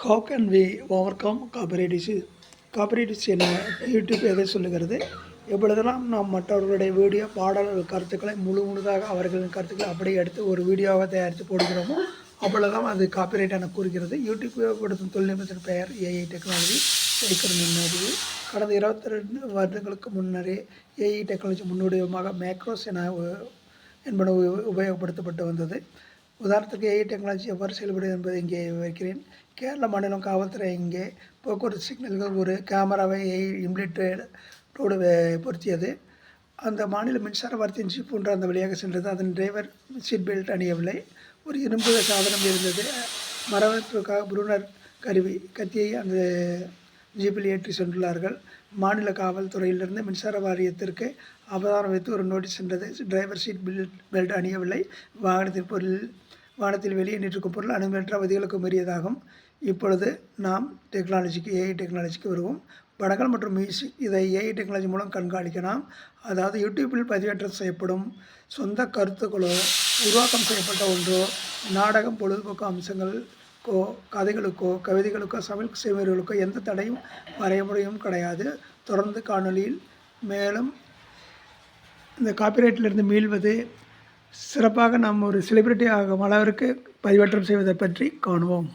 How can we overcome copyright issue? Copyright issue என்ன? YouTube எதை சொல்லுகிறது? எப்பொழுதெல்லாம் நாம் மற்றவர்களுடைய வீடியோ, பாடல்கள், கருத்துக்களை முழுதாக அவர்களின் கருத்துக்களை அப்படியே எடுத்து ஒரு வீடியோவாக தயாரித்து போடுகிறோமோ அப்பொழுதுதான் அது காப்பிரைட் என கூறுகிறது. யூடியூப் உபயோகப்படுத்தும் தொழில்நுட்பத்தின் பெயர் ஏஐ டெக்னாலஜி சைக்கிள் நுண்ணறிவு. கடந்த 22 வருடங்களுக்கு முன்னரே ஏஐ டெக்னாலஜி முன்னுடையமாக மேக்ரோஸ் என்பன உபயோகப்படுத்தப்பட்டு வந்தது. உதாரணத்துக்கு ஏஐ டெக்னாலஜி எவ்வாறு செயல்படுது என்பதை இங்கே வைக்கிறேன். கேரள மாநிலம் காவல்துறை இங்கே போக்குவரத்து சிக்னல்கள் ஒரு கேமராவை ஏஐ இம்ப்ளிட்டோடு பொருத்தியது. அந்த மாநில மின்சார வாரியத்தின் ஜீப் ஒன்று அந்த வழியாக சென்றது. அதன் டிரைவர் சீட் பெல்ட் அணியவில்லை. ஒரு இரும்பு சாதனம் இருந்தது. மரபணுக்காக புரூனர் கத்தியை அந்த ஜீப்பில் ஏற்றி சென்றுள்ளார்கள். மாநில காவல்துறையிலிருந்து மின்சார வாரியத்திற்கு அவதாரம் வைத்து ஒரு நோட்டீஸ் சென்றது. டிரைவர் சீட் பெல்ட் அணியவில்லை. வாகனத்தில் வெளியே நின்றிருக்கும் பொருள் அனுமதியற்ற விதிகளுக்கு மீறியதாகும். இப்பொழுது நாம் ஏஐ டெக்னாலஜிக்கு வருவோம். படங்கள் மற்றும் மியூசிக் இதை ஏஐ டெக்னாலஜி மூலம் கண்காணிக்கலாம். அதாவது யூடியூப்பில் பதிவேற்றம் செய்யப்படும் சொந்த கருத்துக்களோ உருவாக்கம் செய்யப்பட்ட ஒன்றோ நாடகம், பொழுதுபோக்கு அம்சங்களுக்கோ, கதைகளுக்கோ, கவிதைகளுக்கோ, சமையல் செய்வர்களுக்கோ எந்த தடையும் வரைமுறையும் கிடையாது. தொடர்ந்து காணொலியில் மேலும் இந்த காப்பிரைட்டிலிருந்து மீள்வது சிறப்பாக நாம் ஒரு செலிபிரிட்டி ஆகும் அளவிற்கு பதிவேற்றம் செய்வதை பற்றி காணுவோம்.